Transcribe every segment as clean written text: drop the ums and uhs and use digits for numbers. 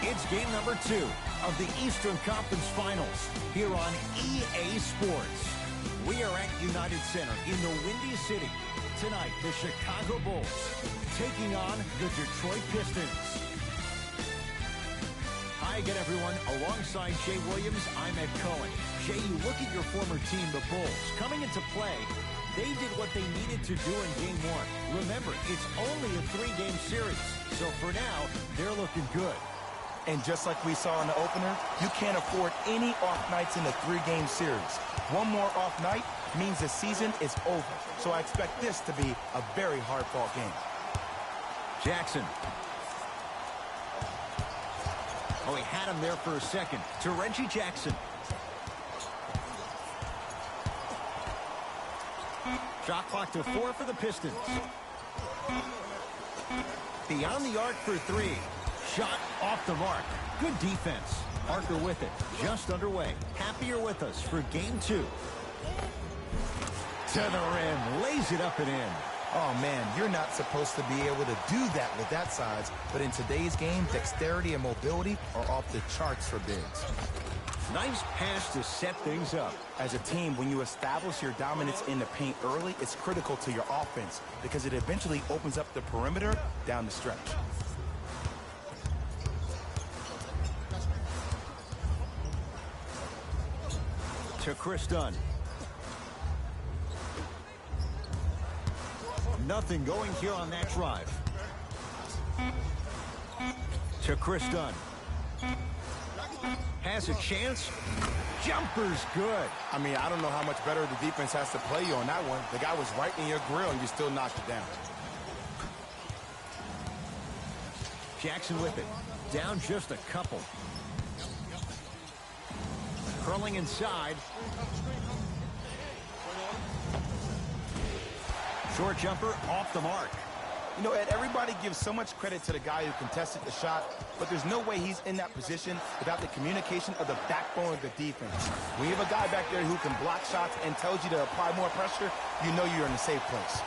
It's game number 2 of the Eastern Conference Finals here on EA Sports. We are at United Center in the Windy City. Tonight, the Chicago Bulls taking on the Detroit Pistons. Hi again, everyone. Alongside Jay Williams, I'm Ed Cohen. Jay, you look at your former team, the Bulls, coming into play. They did what they needed to do in Game 1. Remember, it's only a 3-game series, so for now, they're looking good. And just like we saw in the opener, you can't afford any off nights in the 3-game series. One more off night means the season is over. So I expect this to be a very hard-fought game. Jackson. Oh, he had him there for a second. To Reggie Jackson. Shot clock to 4 for the Pistons. Beyond the arc for 3. Shot off the mark. Good defense. Parker with it. Just underway. Happy you're with us for Game 2. To the rim. Lays it up and in. Oh, man, you're not supposed to be able to do that with that size. But in today's game, dexterity and mobility are off the charts for bigs. Nice pass to set things up. As a team, when you establish your dominance in the paint early, it's critical to your offense because it eventually opens up the perimeter down the stretch. To Chris Dunn. Nothing going here on that drive. To Chris Dunn. Has a chance. Jumper's good. I mean, I don't know how much better the defense has to play you on that one. The guy was right in your grill and you still knocked it down. Jackson with it. Down just a couple. Curling inside. Short jumper off the mark. You know, Ed, everybody gives so much credit to the guy who contested the shot, but there's no way he's in that position without the communication of the backbone of the defense. When you have a guy back there who can block shots and tells you to apply more pressure, you know you're in a safe place.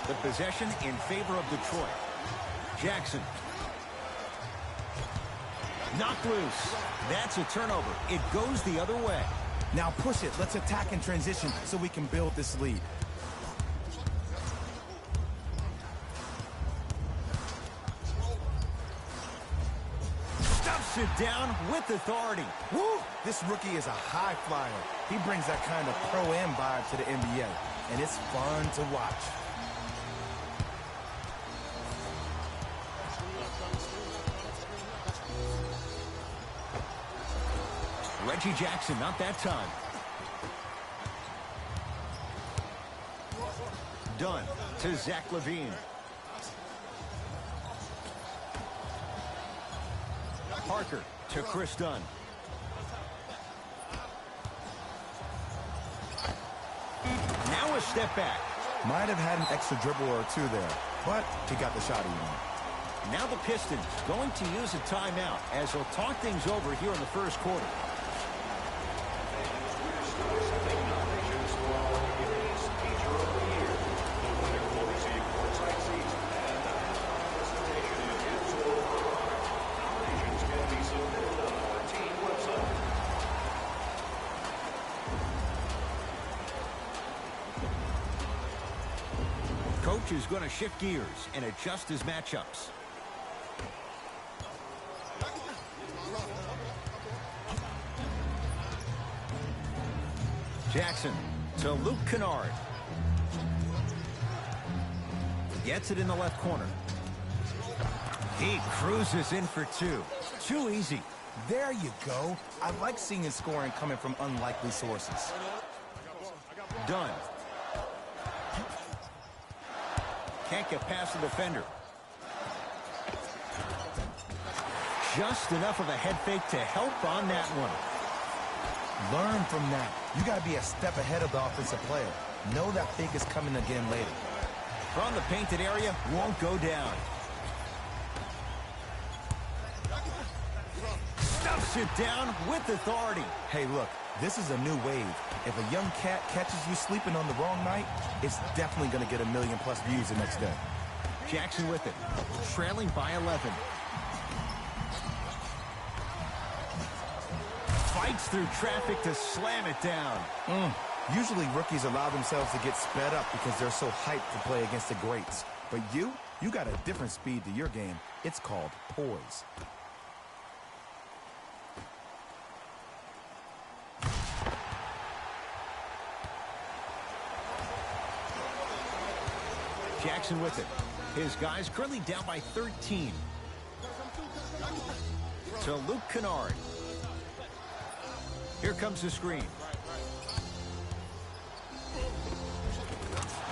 The possession in favor of Detroit. Jackson. Knocked loose. That's a turnover. It goes the other way. Now push it. Let's attack in transition so we can build this lead. Stuffs it down with authority. Woo! This rookie is a high flyer. He brings that kind of pro-am vibe to the NBA, and it's fun to watch. Reggie Jackson, not that time. Dunn to Zach LaVine. Parker to Chris Dunn. Now a step back. Might have had an extra dribble or two there, but he got the shot he wanted. Now the Pistons going to use a timeout as they'll talk things over here in the first quarter. Coach is going to shift gears and adjust his matchups. Jackson to Luke Kennard. Gets it in the left corner. He cruises in for two. Too easy. There you go. I like seeing his scoring coming from unlikely sources. Done. Can't get past the defender. Just enough of a head fake to help on that one. Learn from that. You got to be a step ahead of the offensive player. Know that fake is coming again later. From the painted area, won't go down. Stuffs it down with authority. Hey, look, this is a new wave. If a young cat catches you sleeping on the wrong night, it's definitely going to get 1 million+ views the next day. Jackson with it, trailing by 11. Fights through traffic to slam it down. Usually rookies allow themselves to get sped up because they're so hyped to play against the greats. But you got a different speed to your game. It's called poise. Jackson with it. His guys currently down by 13. To Luke Kennard. Here comes the screen.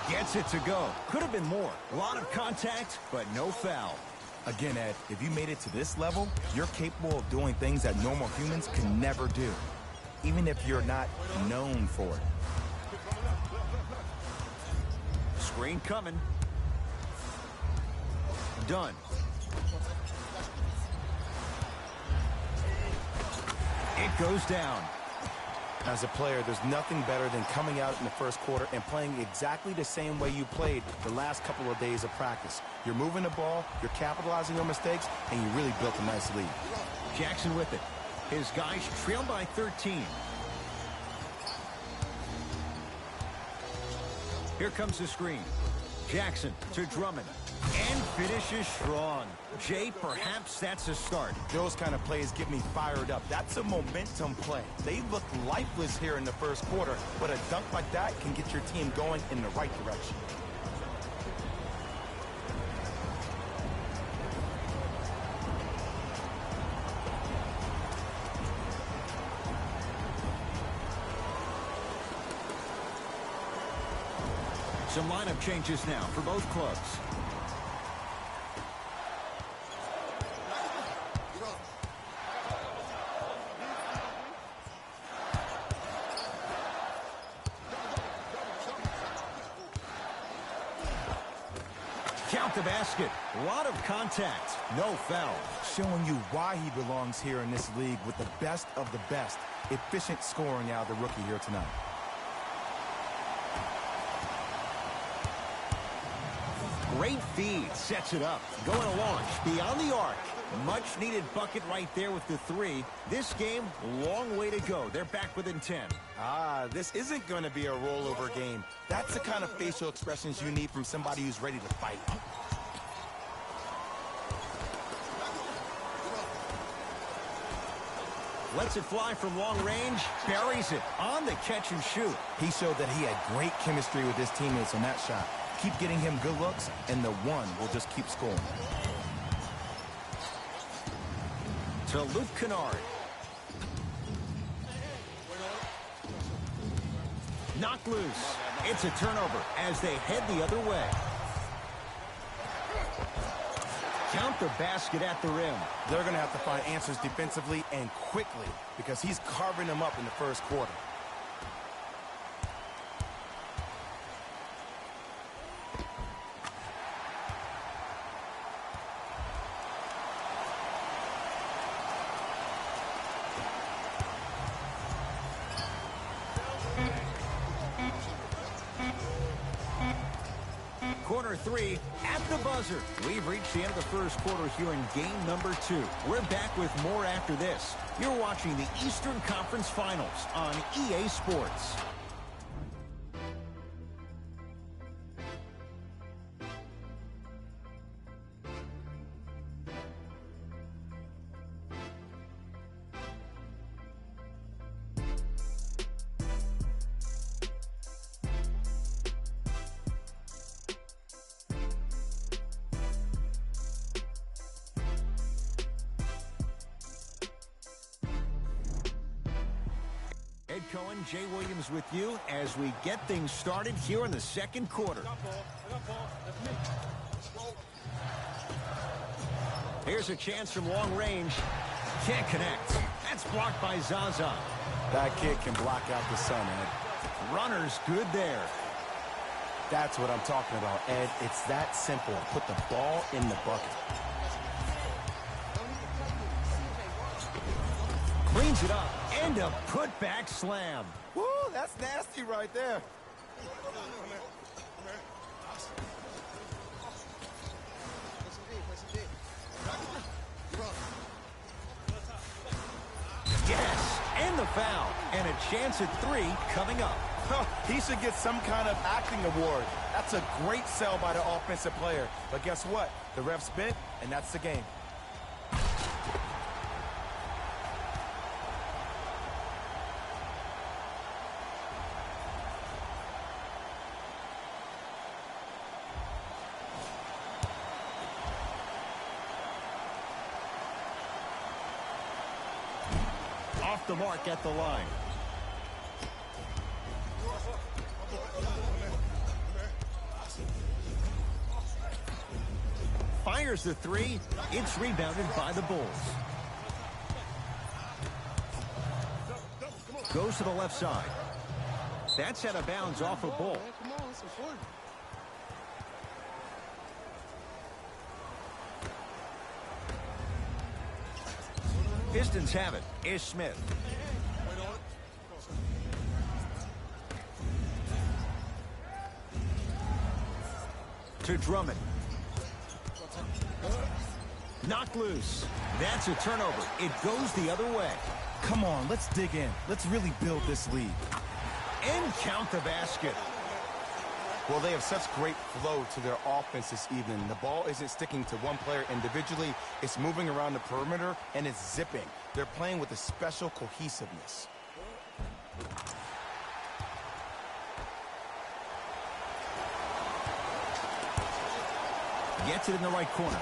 Gets it to go. Could have been more. A lot of contact, but no foul. Again, Ed, if you made it to this level, you're capable of doing things that normal humans can never do, even if you're not known for it. Screen coming. Done. It goes down. As a player, there's nothing better than coming out in the first quarter and playing exactly the same way you played the last couple of days of practice. You're moving the ball, you're capitalizing on mistakes, and you really built a nice lead. Jackson with it. His guys trail by 13. Here comes the screen. Jackson to Drummond. And finishes strong. Jay, perhaps that's a start. Those kind of plays get me fired up. That's a momentum play. They look lifeless here in the first quarter, but a dunk like that can get your team going in the right direction. Some lineup changes now for both clubs. Count the basket. A lot of contact. No foul. Showing you why he belongs here in this league with the best of the best. Efficient scoring out of the rookie here tonight. Great feed. Sets it up. Going to launch. Beyond the arc. Much needed bucket right there with the three. This game, long way to go. They're back within 10. This isn't going to be a rollover game. That's the kind of facial expressions you need from somebody who's ready to fight. Lets it fly from long range. Buries it on the catch and shoot. He showed that he had great chemistry with his teammates on that shot. Keep getting him good looks, and the one will just keep scoring. To Luke Kennard. Knocked loose. It's a turnover as they head the other way. Count the basket at the rim. They're going to have to find answers defensively and quickly because he's carving them up in the first quarter. score 3 at the buzzer. We've reached the end of the first quarter here in game number 2. We're back with more after this. You're watching the Eastern Conference Finals on EA Sports. Ed Cohen, Jay Williams with you as we get things started here in the second quarter. Here's a chance from long range. Can't connect. That's blocked by Zaza. That kid can block out the sun, Ed. Runner's good there. That's what I'm talking about, Ed. It's that simple. Put the ball in the bucket. Cleans it up, and a putback slam. Woo, that's nasty right there. Yes, and the foul, and a chance at 3 coming up. He should get some kind of acting award. That's a great sell by the offensive player. But guess what? The ref spit, and that's the game. Off the mark at the line. Fires the 3. It's rebounded by the Bulls. Goes to the left side. That's out of bounds off a Bull. Pistons have it. Ish Smith. To Drummond. Knocked loose. That's a turnover. It goes the other way. Come on, let's dig in. Let's really build this lead. And count the basket. Well, they have such great flow to their offense this evening. The ball isn't sticking to one player individually. It's moving around the perimeter, and it's zipping. They're playing with a special cohesiveness. Gets it in the right corner.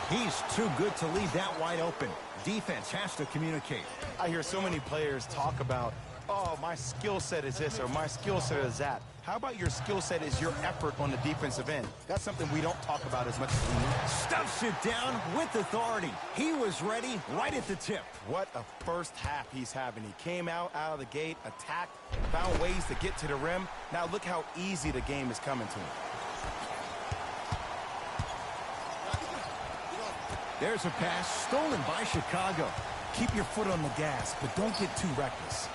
He's too good to leave that wide open. Defense has to communicate. I hear so many players talk about, oh, my skill set is this or my skill set is that. How about your skill set is your effort on the defensive end? That's something we don't talk about as much as we need. Stuffs it down with authority. He was ready right at the tip. What a first half he's having. He came out of the gate, attacked, found ways to get to the rim. Now look how easy the game is coming to him. There's a pass stolen by Chicago. Keep your foot on the gas, but don't get too reckless.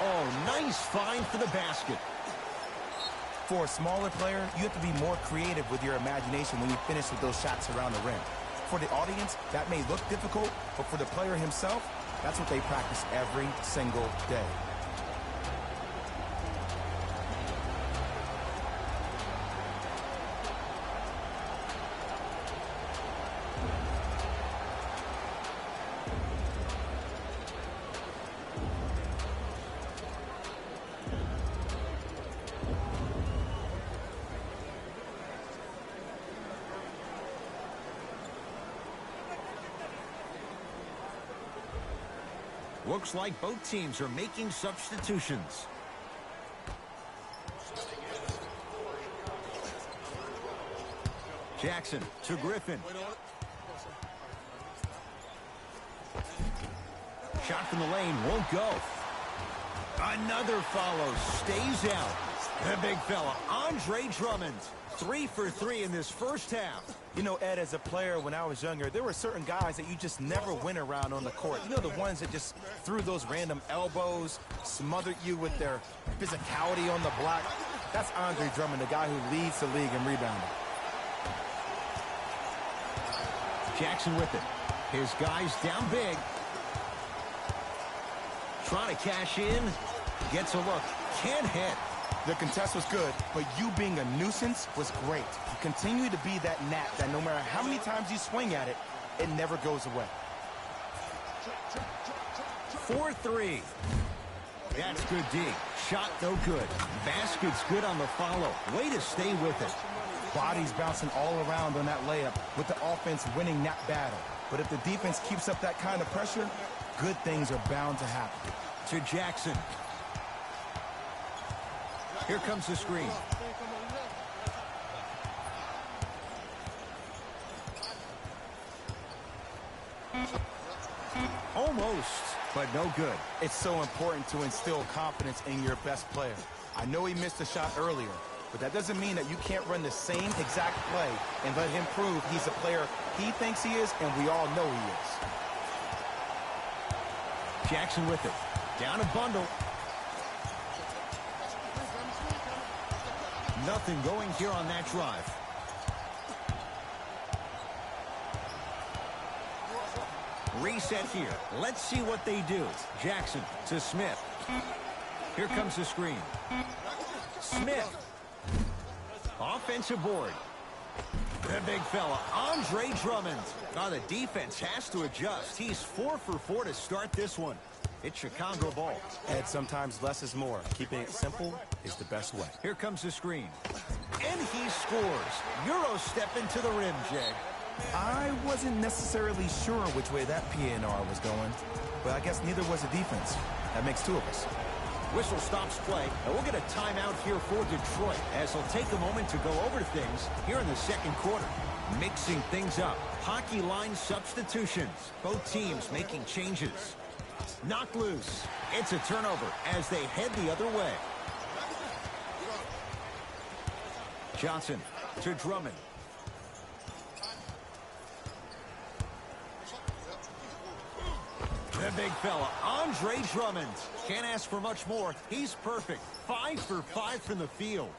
Oh, nice find for the basket. For a smaller player, you have to be more creative with your imagination when you finish with those shots around the rim. For the audience, that may look difficult, but for the player himself, that's what they practice every single day. Looks like both teams are making substitutions. Jackson to Griffin. Shot from the lane won't go. Another follow. Stays out. The big fella, Andre Drummond. 3 for 3 in this first half. You know, Ed, as a player, when I was younger, there were certain guys that you just never went around on the court. You know, the ones that just threw those random elbows, smothered you with their physicality on the block. That's Andre Drummond, the guy who leads the league in rebounding. Jackson with it. His guys down big. Trying to cash in. Gets a look. Can't hit. The contest was good, but you being a nuisance was great. You continue to be that gnat that no matter how many times you swing at it, it never goes away. 4-3. That's good D. Shot no good. Basket's good on the follow. Way to stay with it. Bodies bouncing all around on that layup with the offense winning that battle. But if the defense keeps up that kind of pressure, good things are bound to happen. To Jackson. Here comes the screen. Almost, but no good. It's so important to instill confidence in your best player. I know he missed a shot earlier, but that doesn't mean that you can't run the same exact play and let him prove he's a player he thinks he is, and we all know he is. Jackson with it. Down a bundle. Nothing going here on that drive. Reset here. Let's see what they do. Jackson to Smith. Here comes the screen. Smith. Offensive board. The big fella, Andre Drummond. Now the defense has to adjust. He's 4 for 4 to start this one. It's Chicago ball. And sometimes less is more. Keeping it simple is the best way. Here comes the screen. And he scores. Euro step into the rim, Jay. I wasn't necessarily sure which way that PNR was going, but I guess neither was the defense. That makes two of us. Whistle stops play, and we'll get a timeout here for Detroit as they'll take a moment to go over things here in the second quarter. Mixing things up. Hockey line substitutions. Both teams making changes. Knocked loose. It's a turnover as they head the other way. Johnson to Drummond. The big fella, Andre Drummond. Can't ask for much more. He's perfect. 5 for 5 from the field.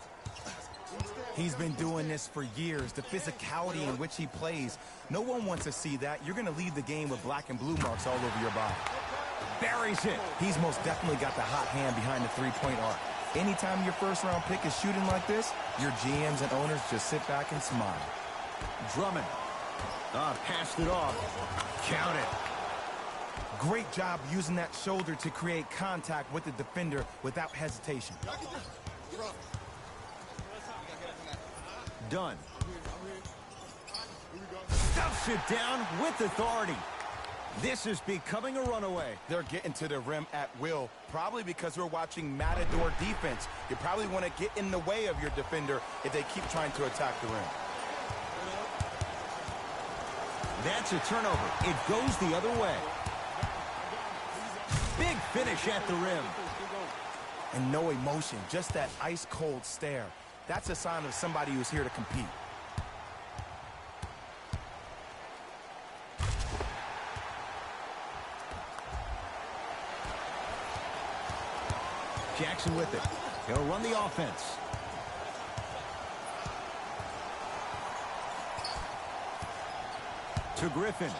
He's been doing this for years. The physicality in which he plays. No one wants to see that. You're going to leave the game with black and blue marks all over your body. Buries it. He's most definitely got the hot hand behind the three-point arc. Anytime your first-round pick is shooting like this, your GMs and owners just sit back and smile. Drummond. Passed it off. Count it. Great job using that shoulder to create contact with the defender without hesitation. Done. Stuffs it down with authority. This is becoming a runaway. They're getting to the rim at will, probably because we're watching Matador defense. You probably want to get in the way of your defender if they keep trying to attack the rim. That's a turnover. It goes the other way. Big finish at the rim. And no emotion, just that ice-cold stare. That's a sign of somebody who's here to compete. Jackson with it. He'll run the offense. To Griffin.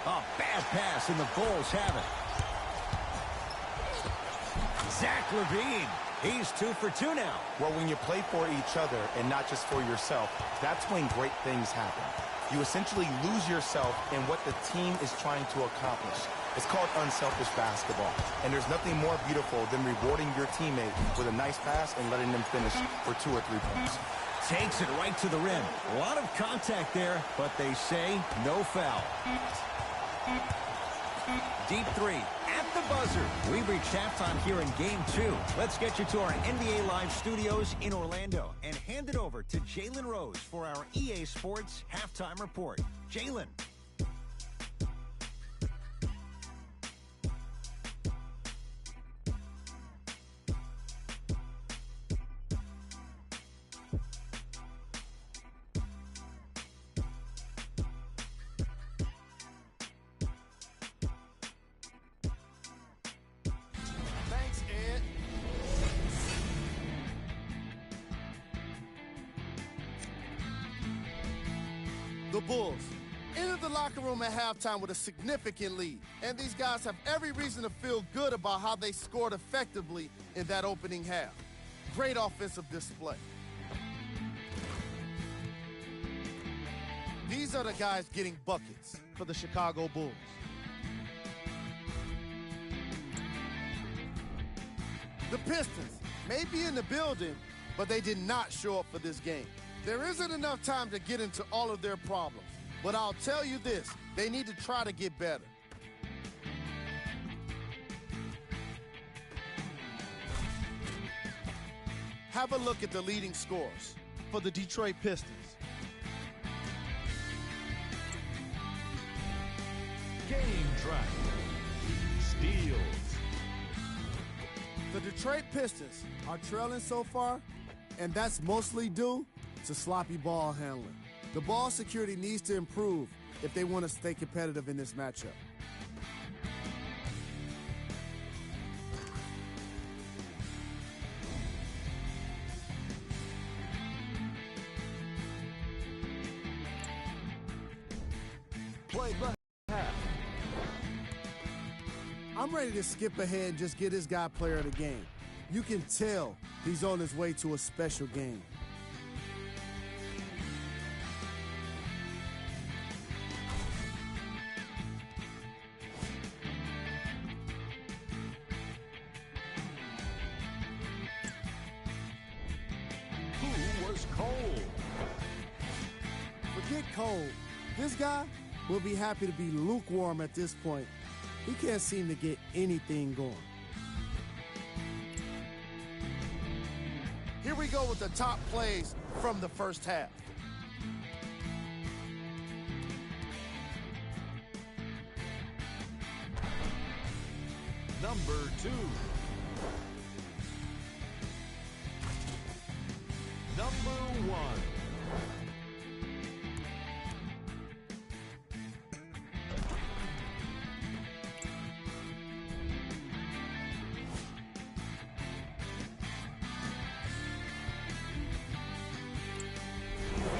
A bad pass, and the Bulls have it. Zach LaVine. He's 2 for 2 now. Well, when you play for each other and not just for yourself, that's when great things happen. You essentially lose yourself in what the team is trying to accomplish. It's called unselfish basketball. And there's nothing more beautiful than rewarding your teammate with a nice pass and letting them finish for 2 or 3 points. Takes it right to the rim. A lot of contact there, but they say no foul. Deep 3 at the buzzer. We've reached halftime here in Game 2. Let's get you to our NBA Live studios in Orlando and hand it over to Jalen Rose for our EA Sports Halftime Report. Jalen. The Bulls entered the locker room at halftime with a significant lead, and these guys have every reason to feel good about how they scored effectively in that opening half. Great offensive display. These are the guys getting buckets for the Chicago Bulls. The Pistons may be in the building, but they did not show up for this game. There isn't enough time to get into all of their problems, but I'll tell you this, they need to try to get better. Have a look at the leading scorers for the Detroit Pistons. Game track. Steals. The Detroit Pistons are trailing so far, and that's mostly due to sloppy ball handling. The ball security needs to improve if they want to stay competitive in this matchup. Play back. I'm ready to skip ahead and just get this guy player of the game. You can tell he's on his way to a special game. Who was cold? Forget cold. This guy will be happy to be lukewarm at this point. He can't seem to get anything going. Here we go with the top plays from the first half. Number 2. Number 1.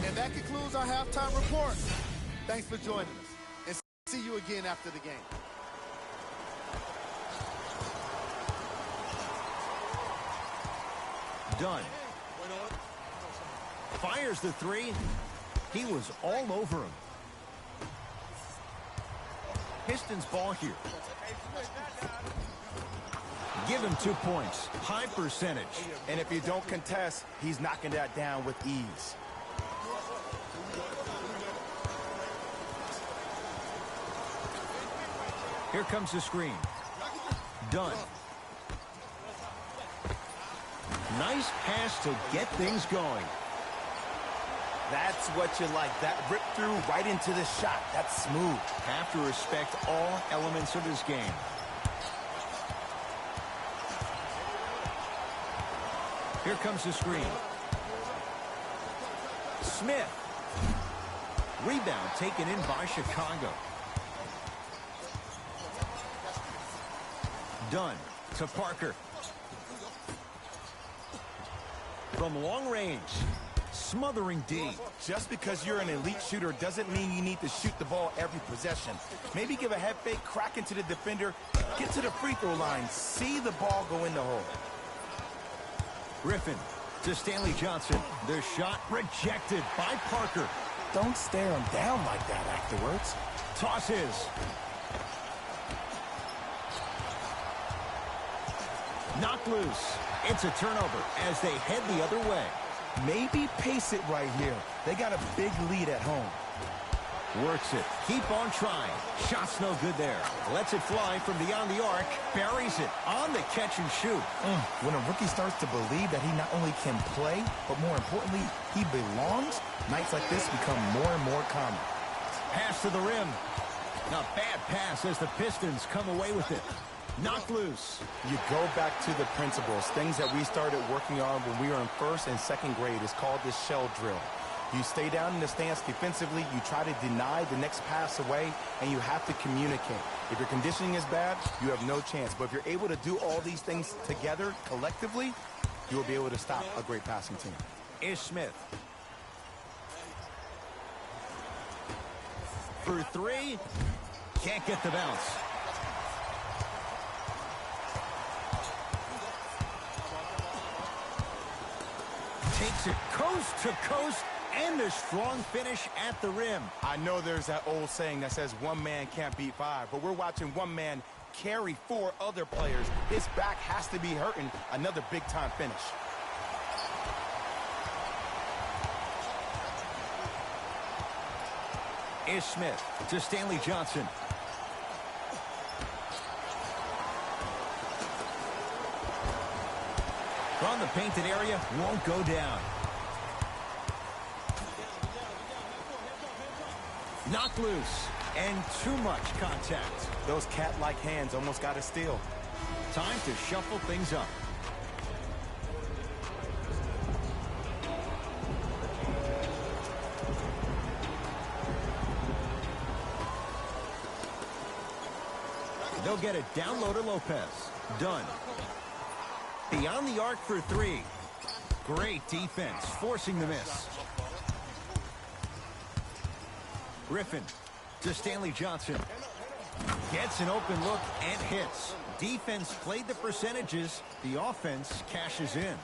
And that concludes our halftime report. Thanks for joining us, and see you again after the game. Dunn. Fires the three. He was all over him. Pistons ball here. Give him 2 points. High percentage. And if you don't contest, he's knocking that down with ease. Here comes the screen. Dunn. Nice pass to get things going. That's what you like. That rip through right into the shot. That's smooth. Have to respect all elements of his game. Here comes the screen. Smith. Rebound taken in by Chicago. Dunn to Parker. From long range. Smothering D. Just because you're an elite shooter doesn't mean you need to shoot the ball every possession. Maybe give a head fake, crack into the defender, get to the free throw line, see the ball go in the hole. Griffin to Stanley Johnson. The shot rejected by Parker. Don't stare him down like that afterwards. Tosses. Knocked loose. It's a turnover as they head the other way. Maybe pace it right here. They got a big lead at home. Works it. Keep on trying. Shot's no good there. Lets it fly from beyond the arc. Buries it on the catch and shoot. When a rookie starts to believe that he not only can play, but more importantly, he belongs, nights like this become more and more common. Pass to the rim. A bad pass as the Pistons come away with it. Knocked loose. You go back to the principles, things that we started working on when we were in first and second grade. It's called the shell drill. You stay down in the stance defensively, you try to deny the next pass away, and you have to communicate. If your conditioning is bad, you have no chance. But if you're able to do all these things together, collectively, you will be able to stop a great passing team. Ish Smith. for three. Can't get the bounce. Takes it coast to coast, and a strong finish at the rim. I know there's that old saying that says one man can't beat five, but we're watching one man carry four other players. His back has to be hurting. Another big-time finish. Ish Smith to Stanley Johnson. From the painted area, won't go down. Knocked loose, and too much contact. Those cat-like hands almost got a steal. Time to shuffle things up. They'll get it down low to Lopez. Done. Beyond the arc for three. Great defense, forcing the miss. Griffin to Stanley Johnson. Gets an open look and hits. Defense played the percentages. The offense cashes in.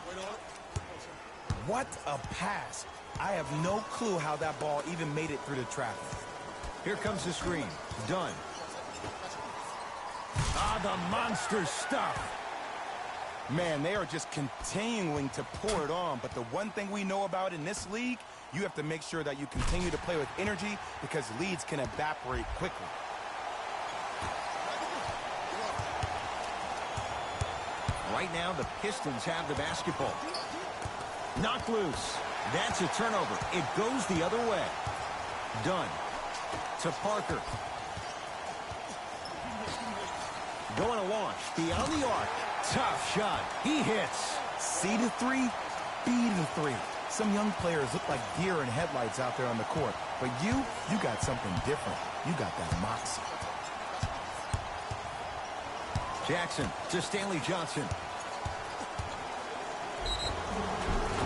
What a pass. I have no clue how that ball even made it through the traffic. Here comes the screen. Done. Ah, the monster stuff. Man, they are just continuing to pour it on. But the one thing we know about in this league, you have to make sure that you continue to play with energy because leads can evaporate quickly. Right now, the Pistons have the basketball. Knocked loose. That's a turnover. It goes the other way. Done. To Parker. Going to launch. Beyond the arc. Tough shot. He hits. C to three, B to three. Some young players look like deer in headlights out there on the court. But you got something different. You got that moxie. Jackson to Stanley Johnson.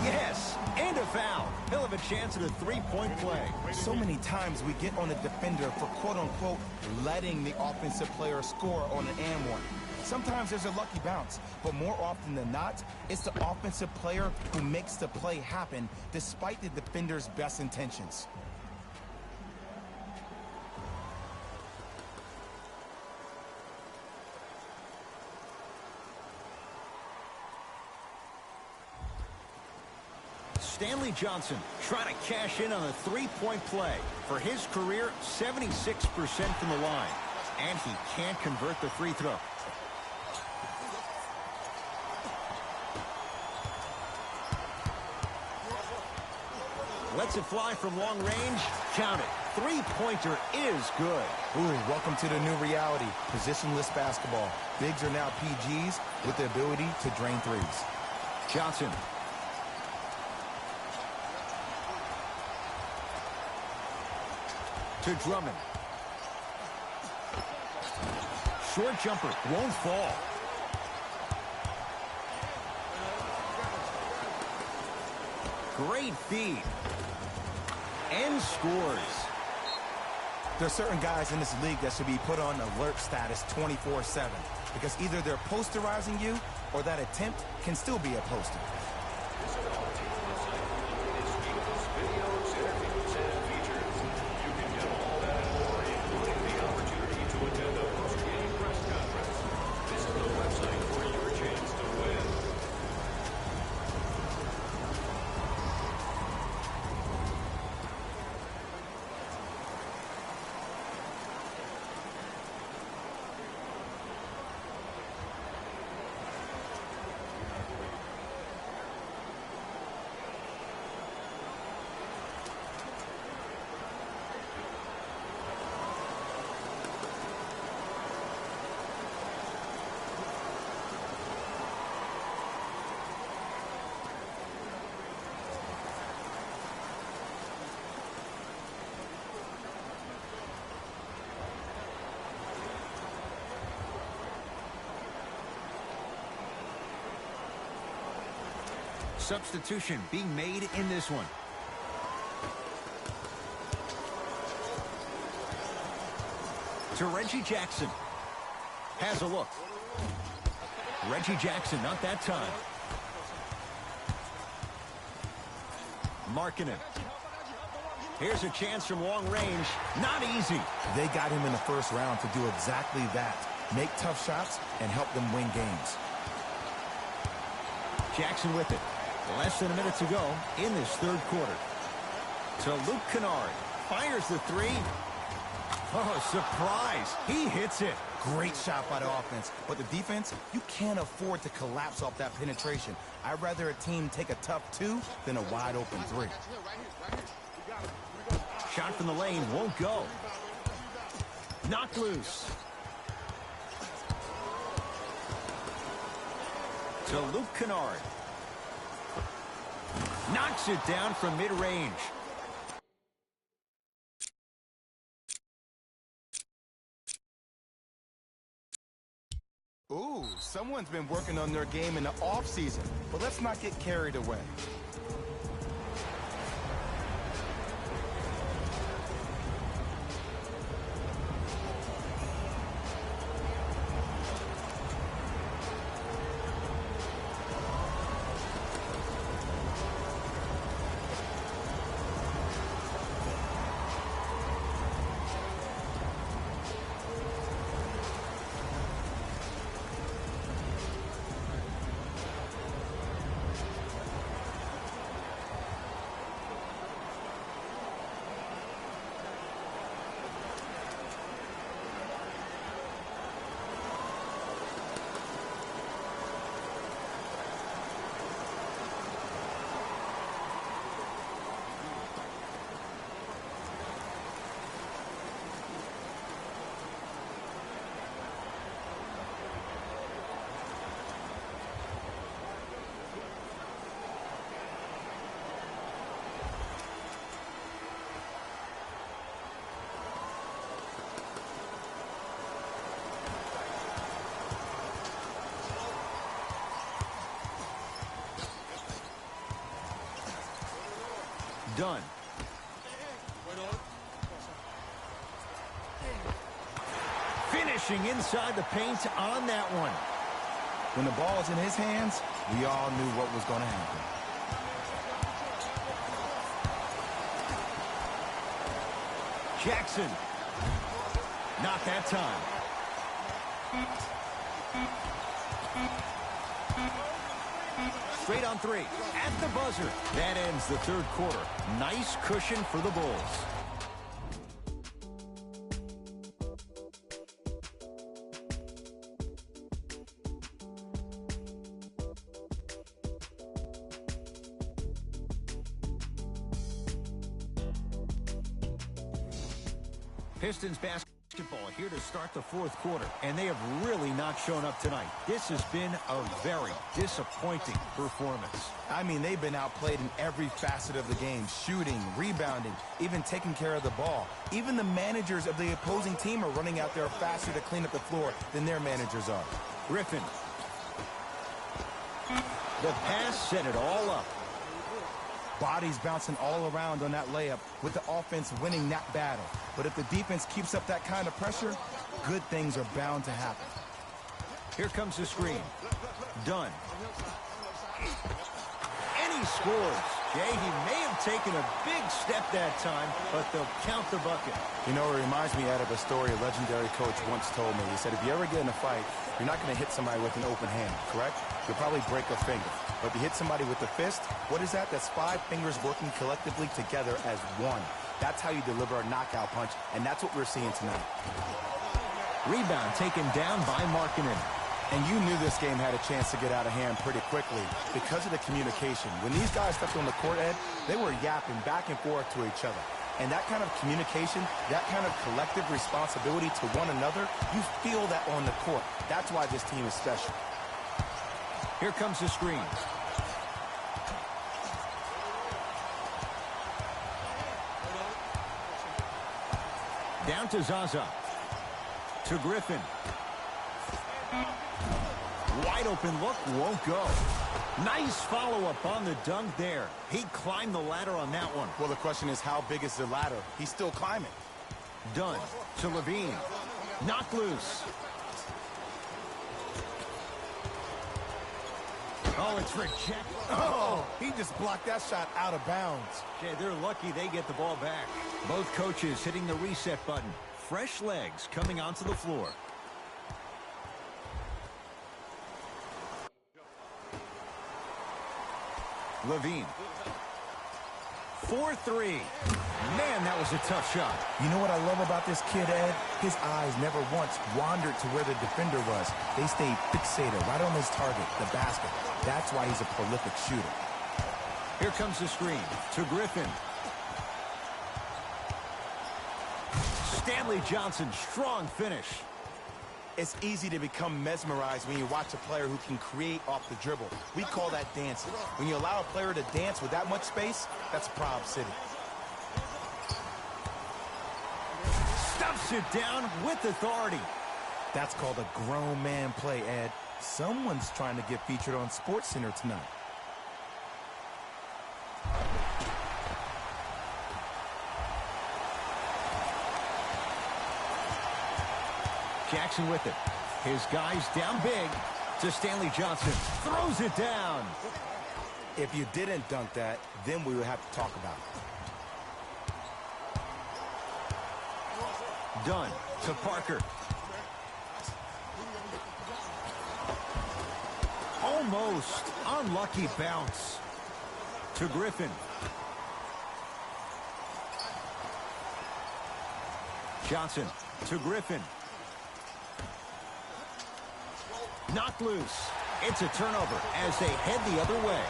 Yes, and a foul. He'll have a chance at a three-point play. So many times we get on a defender for quote-unquote letting the offensive player score on an and one. Sometimes there's a lucky bounce, but more often than not, it's the offensive player who makes the play happen despite the defender's best intentions. Stanley Johnson trying to cash in on a three-point play. For his career, 76% from the line. And he can't convert the free throw. Lets it fly from long range. Count it. Three-pointer is good. Ooh, welcome to the new reality. Positionless basketball. Bigs are now PGs with the ability to drain threes. Johnson. To Drummond. Short jumper won't fall. Great feed. And scores. There's certain guys in this league that should be put on alert status 24/7 because either they're posterizing you or that attempt can still be a poster. Substitution being made in this one. To Reggie Jackson. Has a look. Reggie Jackson, not that time. Markkanen. Here's a chance from long range. Not easy. They got him in the first round to do exactly that. Make tough shots and help them win games. Jackson with it. Less than a minute to go in this third quarter. To Luke Kennard. Fires the three. Oh, surprise. He hits it. Great shot by the offense. But the defense, you can't afford to collapse off that penetration. I'd rather a team take a tough two than a wide open three. Shot from the lane won't go. Knocked loose. To Luke Kennard. Knocks it down from mid-range. Ooh, someone's been working on their game in the offseason, but let's not get carried away. Done. Finishing inside the paint on that one. When the ball's in his hands, we all knew what was going to happen. Jackson. Not that time. Straight on three. At the buzzer. That ends the third quarter. Nice cushion for the Bulls. Pistons basketball here to start the fourth quarter, and they have really not shown up tonight. This has been a very disappointing performance. I mean, they've been outplayed in every facet of the game. Shooting, rebounding, even taking care of the ball. Even the managers of the opposing team are running out there faster to clean up the floor than their managers are. Griffin. The pass set it all up. Bodies bouncing all around on that layup with the offense winning that battle. But if the defense keeps up that kind of pressure, good things are bound to happen. Here comes the screen. Done. And he scores. Jay, he may have taken a big step that time, but they'll count the bucket. You know, it reminds me out of a story a legendary coach once told me. He said, if you ever get in a fight, you're not going to hit somebody with an open hand, correct? You'll probably break a finger. But if you hit somebody with the fist, what is that? That's 5 fingers working collectively together as one. That's how you deliver a knockout punch, and that's what we're seeing tonight. Rebound taken down by Markkanen. And you knew this game had a chance to get out of hand pretty quickly because of the communication. When these guys stepped on the court, Ed, they were yapping back and forth to each other. And that kind of communication, that kind of collective responsibility to one another, you feel that on the court. That's why this team is special. Here comes the screen. Down to Zaza. To Griffin. Wide open look, won't go. Nice follow-up on the dunk there. He climbed the ladder on that one. Well, the question is, how big is the ladder? He's still climbing. Done. To Levine. Knocked loose. Oh, it's rejected. Oh, he just blocked that shot out of bounds. Jay, they're lucky they get the ball back. Both coaches hitting the reset button. Fresh legs coming onto the floor. Levine. 4-3. Man, that was a tough shot. You know what I love about this kid, Ed? His eyes never once wandered to where the defender was. They stayed fixated right on his target, the basket. That's why he's a prolific shooter. Here comes the screen to Griffin. Stanley Johnson, strong finish. It's easy to become mesmerized when you watch a player who can create off the dribble. We call that dancing. When you allow a player to dance with that much space, that's Prob City. Stuffs it down with authority. That's called a grown man play, Ed. Someone's trying to get featured on SportsCenter tonight. Jackson with it. His guys down big to Stanley Johnson. Throws it down. If you didn't dunk that, then we would have to talk about it. Dunn to Parker. Almost unlucky bounce to Griffin. Johnson to Griffin. Knocked loose. It's a turnover as they head the other way.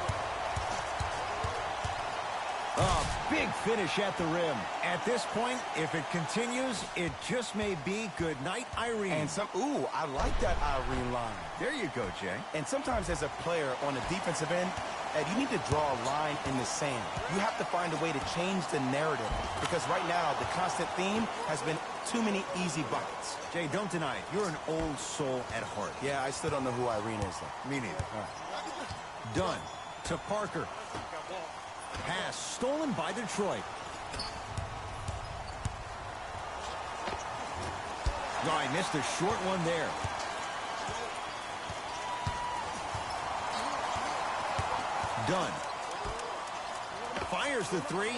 A big finish at the rim. At this point, if it continues, it just may be good night, Irene. And ooh, I like that Irene line. There you go, Jay. And sometimes as a player on the defensive end, Ed, you need to draw a line in the sand. You have to find a way to change the narrative because right now the constant theme has been too many easy buckets. Jay, don't deny it. You're an old soul at heart. Yeah, I still don't know who Irene is, though. Me neither. All right. Dunn to Parker. Pass stolen by Detroit. Oh, I missed a short one there. Dunn. Fires the three.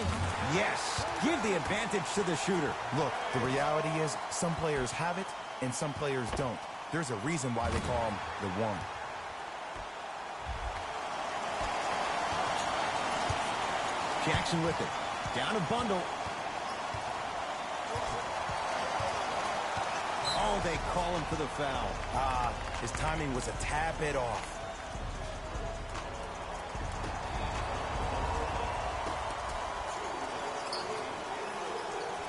Yes. Give the advantage to the shooter. Look, the reality is some players have it and some players don't. There's a reason why they call him the one. Jackson with it. Down a bundle. Oh, they call him for the foul. His timing was a tad bit off.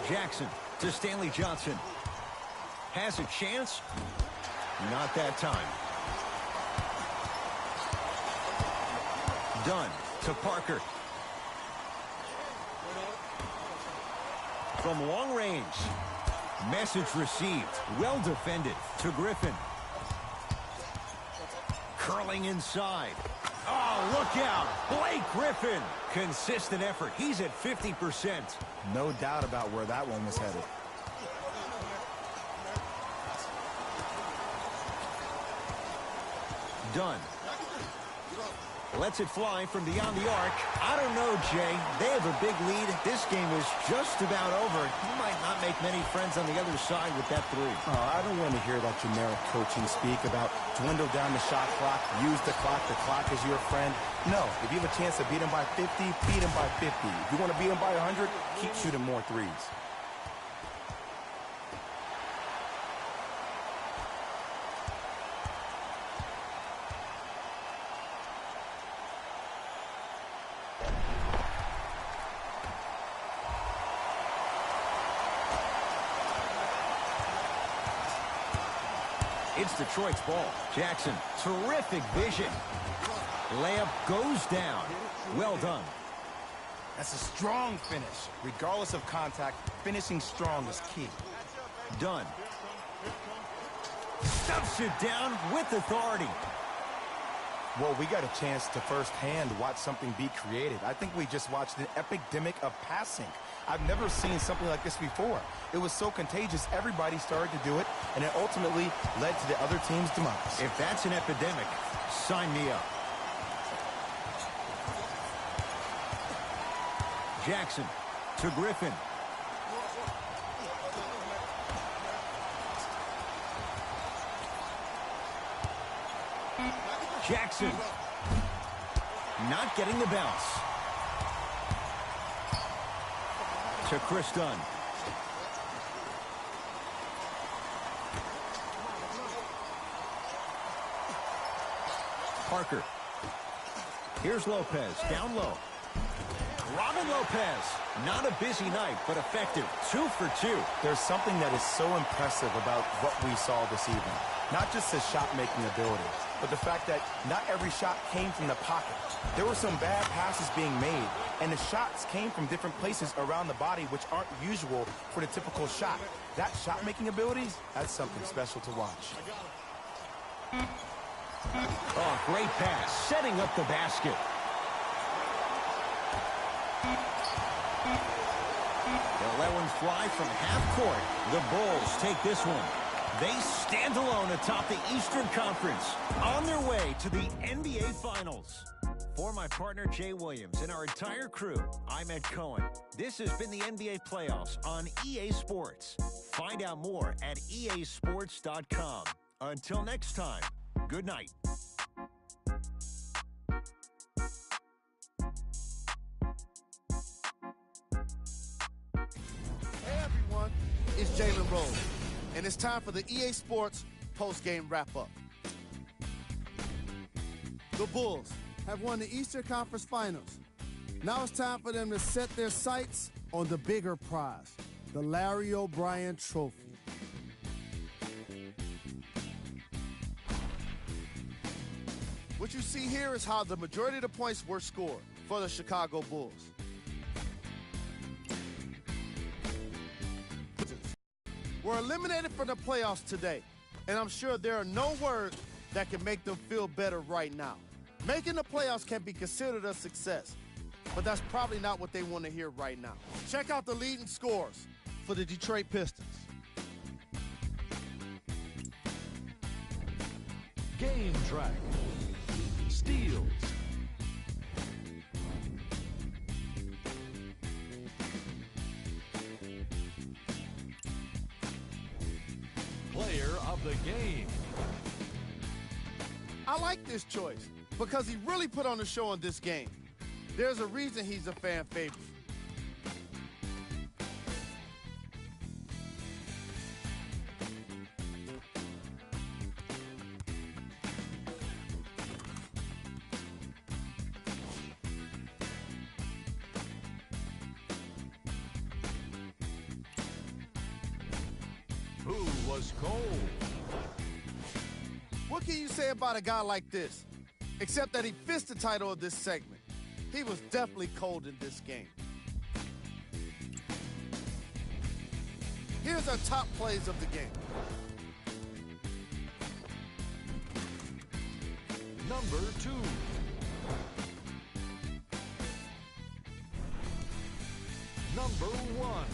Jackson to Stanley Johnson. Has a chance. Not that time. Dunn to Parker. From long range. Message received. Well defended to Griffin. Curling inside. Oh, look out. Blake Griffin. Consistent effort. He's at 50%. No doubt about where that one was headed. Dunn. Lets it fly from beyond the arc. I don't know, Jay. They have a big lead. This game is just about over. You might not make many friends on the other side with that three. Oh, I don't want to hear that generic coaching speak about dwindle down the shot clock, use the clock is your friend. No, if you have a chance to beat them by 50, beat them by 50. If you want to beat them by 100, keep shooting more threes. It's Detroit's ball. Jackson, terrific vision. Layup goes down. Well done. That's a strong finish. Regardless of contact, finishing strong is key. Dunn. Stuffs it down with authority. Well, we got a chance to firsthand watch something be created. I think we just watched an epidemic of passing. I've never seen something like this before. It was so contagious, everybody started to do it, and it ultimately led to the other team's demise. If that's an epidemic, sign me up. Jackson to Griffin. Jackson not getting the bounce. To Chris Dunn. Parker. Here's Lopez, down low. Robin Lopez, not a busy night, but effective. 2 for 2. There's something that is so impressive about what we saw this evening. Not just his shot-making ability, but the fact that not every shot came from the pocket. There were some bad passes being made, and the shots came from different places around the body, which aren't usual for the typical shot. That shot-making ability, that's something special to watch. Oh, great pass, setting up the basket. They'll let one fly from half court. The Bulls take this one. They stand alone atop the Eastern Conference, on their way to the NBA Finals. For my partner, Jay Williams, and our entire crew, I'm Ed Cohen. This has been the NBA Playoffs on EA Sports. Find out more at easports.com. Until next time, good night. Hey everyone, it's Jalen Rose, and it's time for the EA Sports post-game wrap-up. The Bulls have won the Eastern Conference Finals. Now it's time for them to set their sights on the bigger prize, the Larry O'Brien Trophy. What you see here is how the majority of the points were scored for the Chicago Bulls. Were eliminated from the playoffs today, and I'm sure there are no words that can make them feel better right now. Making the playoffs can be considered a success, but that's probably not what they want to hear right now. Check out the leading scores for the Detroit Pistons. Game track. Steals. Player of the game. I like this choice because he really put on the show in this game. There's a reason he's a fan favorite. Who was cold? What can you say about a guy like this? Except that he fits the title of this segment. He was definitely cold in this game. Here's our top plays of the game. Number 2. Number 1.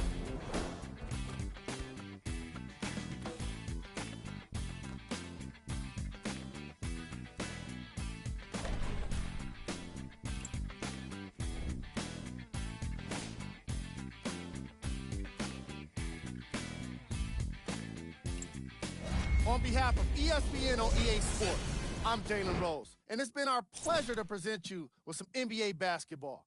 On behalf of ESPN on EA Sports, I'm Jalen Rose, and it's been our pleasure to present you with some NBA basketball.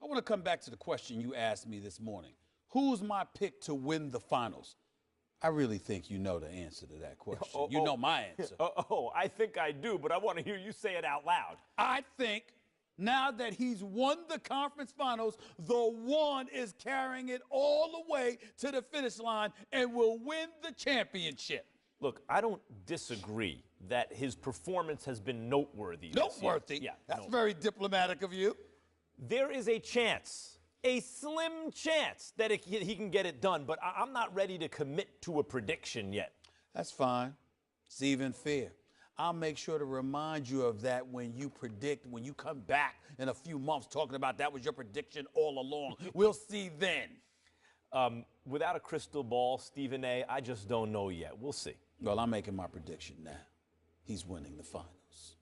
want to come back to the question you asked me this morning. Who's my pick to win the finals? I really think you know the answer to that question. You know my answer. I think I do, but I want to hear you say it out loud. I think now that he's won the conference finals, the one is carrying it all the way to the finish line and will win the championship. Look, I don't disagree that his performance has been noteworthy. Noteworthy? Yeah, That's very diplomatic of you. There is a chance, a slim chance, that he can get it done, but I'm not ready to commit to a prediction yet. That's fine. It's even fair. I'll make sure to remind you of that when you when you come back in a few months talking about that was your prediction all along. We'll see then. Without a crystal ball, Stephen A., I just don't know yet. We'll see. Well, I'm making my prediction now. He's winning the finals.